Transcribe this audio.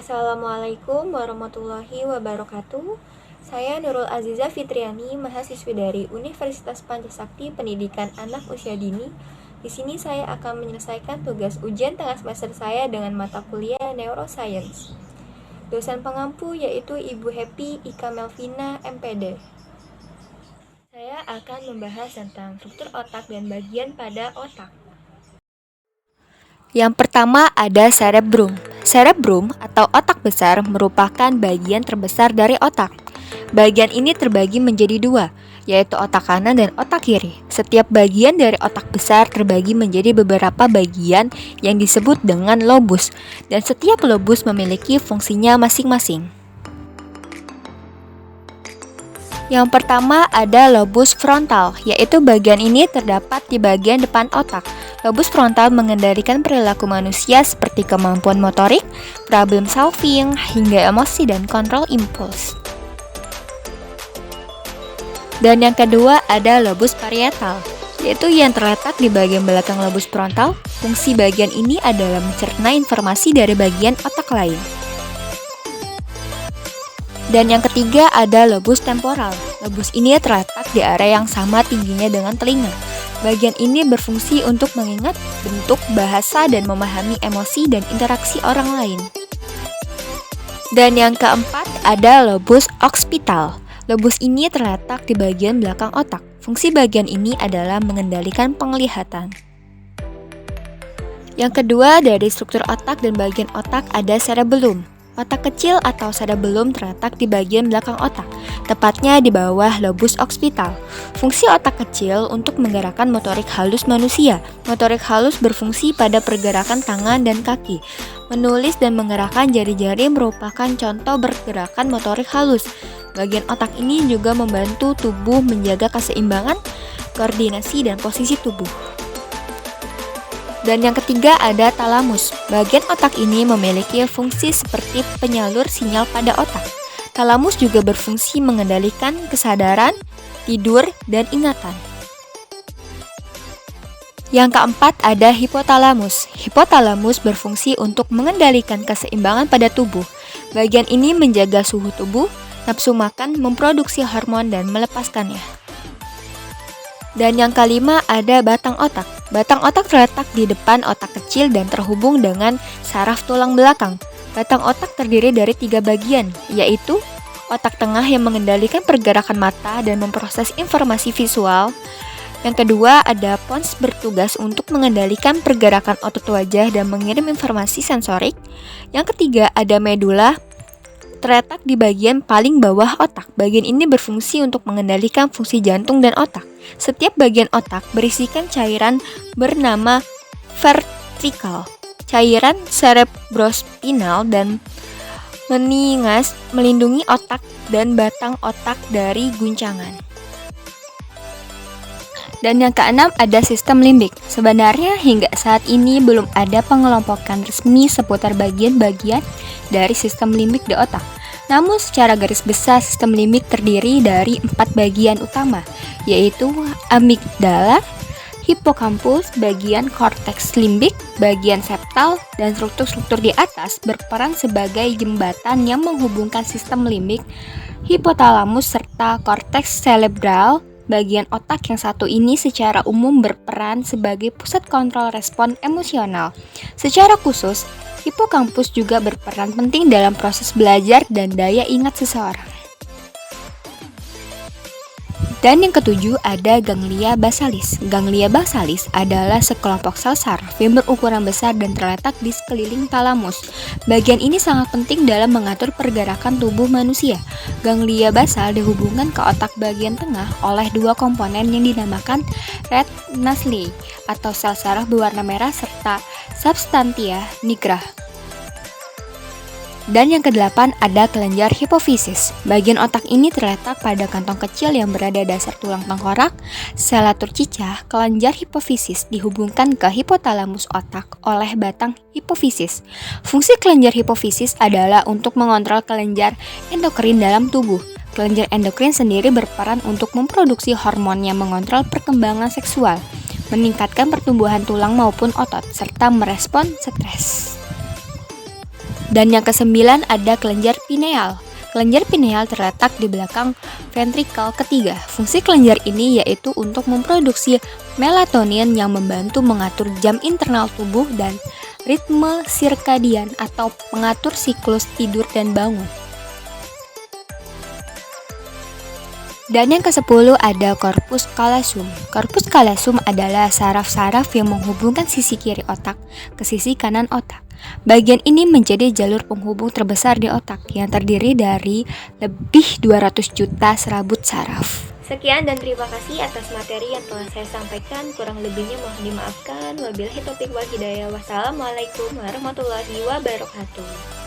Assalamualaikum warahmatullahi wabarakatuh. Saya Nurul Aziza Fitriani, mahasiswi dari Universitas Pancasakti Pendidikan Anak Usia Dini. Di sini saya akan menyelesaikan tugas ujian tengah semester saya dengan mata kuliah Neuroscience. Dosen pengampu yaitu Ibu Happy Ika Melvina, MPD. Saya akan membahas tentang struktur otak dan bagian pada otak. Yang pertama ada cerebrum. Cerebrum atau otak besar merupakan bagian terbesar dari otak. Bagian ini terbagi menjadi dua, yaitu otak kanan dan otak kiri. Setiap bagian dari otak besar terbagi menjadi beberapa bagian yang disebut dengan lobus, dan setiap lobus memiliki fungsinya masing-masing. Yang pertama ada lobus frontal, yaitu bagian ini terdapat di bagian depan otak. Lobus frontal mengendalikan perilaku manusia seperti kemampuan motorik, problem solving, hingga emosi dan kontrol impuls. Dan yang kedua ada lobus parietal, yaitu yang terletak di bagian belakang lobus frontal. Fungsi bagian ini adalah mencerna informasi dari bagian otak lain. Dan yang ketiga ada lobus temporal. Lobus ini terletak di area yang sama tingginya dengan telinga. Bagian ini berfungsi untuk mengingat bentuk, bahasa, dan memahami emosi dan interaksi orang lain. Dan yang keempat ada lobus occipital. Lobus ini terletak di bagian belakang otak. Fungsi bagian ini adalah mengendalikan penglihatan. Yang kedua dari struktur otak dan bagian otak ada cerebellum. Otak kecil atau cerebellum terletak di bagian belakang otak, tepatnya di bawah lobus occipital. Fungsi otak kecil untuk menggerakkan motorik halus manusia. Motorik halus berfungsi pada pergerakan tangan dan kaki. Menulis dan menggerakkan jari-jari merupakan contoh pergerakan motorik halus. Bagian otak ini juga membantu tubuh menjaga keseimbangan, koordinasi, dan posisi tubuh. Dan yang ketiga ada talamus. Bagian otak ini memiliki fungsi seperti penyalur sinyal pada otak. Talamus juga berfungsi mengendalikan kesadaran, tidur, dan ingatan. Yang keempat ada hipotalamus. Hipotalamus berfungsi untuk mengendalikan keseimbangan pada tubuh. Bagian ini menjaga suhu tubuh, nafsu makan, memproduksi hormon, dan melepaskannya. Dan yang kelima ada batang otak. Batang otak terletak di depan otak kecil dan terhubung dengan saraf tulang belakang. Batang otak terdiri dari 3 bagian, yaitu otak tengah yang mengendalikan pergerakan mata dan memproses informasi visual. Yang kedua ada pons bertugas untuk mengendalikan pergerakan otot wajah dan mengirim informasi sensorik. Yang ketiga ada medula, terletak di bagian paling bawah otak. Bagian ini berfungsi untuk mengendalikan fungsi jantung dan otak. Setiap bagian otak berisikan cairan bernama ventricle. Cairan cerebrospinal dan meningas melindungi otak dan batang otak dari guncangan. Dan yang keenam ada sistem limbik. Sebenarnya hingga saat ini belum ada pengelompokan resmi seputar bagian-bagian dari sistem limbik di otak. Namun secara garis besar sistem limbik terdiri dari 4 bagian utama, yaitu amigdala, hipokampus, bagian korteks limbik, bagian septal, dan struktur-struktur di atas berperan sebagai jembatan yang menghubungkan sistem limbik, hipotalamus, serta korteks cerebral. Bagian otak yang satu ini secara umum berperan sebagai pusat kontrol respon emosional. Secara khusus, hipokampus juga berperan penting dalam proses belajar dan daya ingat seseorang. Dan yang ketujuh ada ganglia basalis. Ganglia basalis adalah sekelompok sel saraf yang berukuran besar dan terletak di sekeliling talamus. Bagian ini sangat penting dalam mengatur pergerakan tubuh manusia. Ganglia basal dihubungkan ke otak bagian tengah oleh 2 komponen yang dinamakan red nuclei atau sel saraf berwarna merah serta substantia nigra. Dan yang kedelapan ada kelenjar hipofisis. Bagian otak ini terletak pada kantong kecil yang berada dasar tulang tengkorak. Selatur cicah, kelenjar hipofisis dihubungkan ke hipotalamus otak oleh batang hipofisis. Fungsi kelenjar hipofisis adalah untuk mengontrol kelenjar endokrin dalam tubuh. Kelenjar endokrin sendiri berperan untuk memproduksi hormon yang mengontrol perkembangan seksual, meningkatkan pertumbuhan tulang maupun otot, serta merespon stres. Dan yang kesembilan ada kelenjar pineal. Kelenjar pineal terletak di belakang ventrikel ketiga. Fungsi kelenjar ini yaitu untuk memproduksi melatonin yang membantu mengatur jam internal tubuh dan ritme sirkadian atau mengatur siklus tidur dan bangun. Dan yang ke-10 ada corpus callosum. Corpus callosum adalah saraf-saraf yang menghubungkan sisi kiri otak ke sisi kanan otak. Bagian ini menjadi jalur penghubung terbesar di otak yang terdiri dari lebih 200 juta serabut saraf. Sekian dan terima kasih atas materi yang telah saya sampaikan. Kurang lebihnya mohon dimaafkan. Wabillahi taufiq wal hidayah. Wassalamualaikum warahmatullahi wabarakatuh.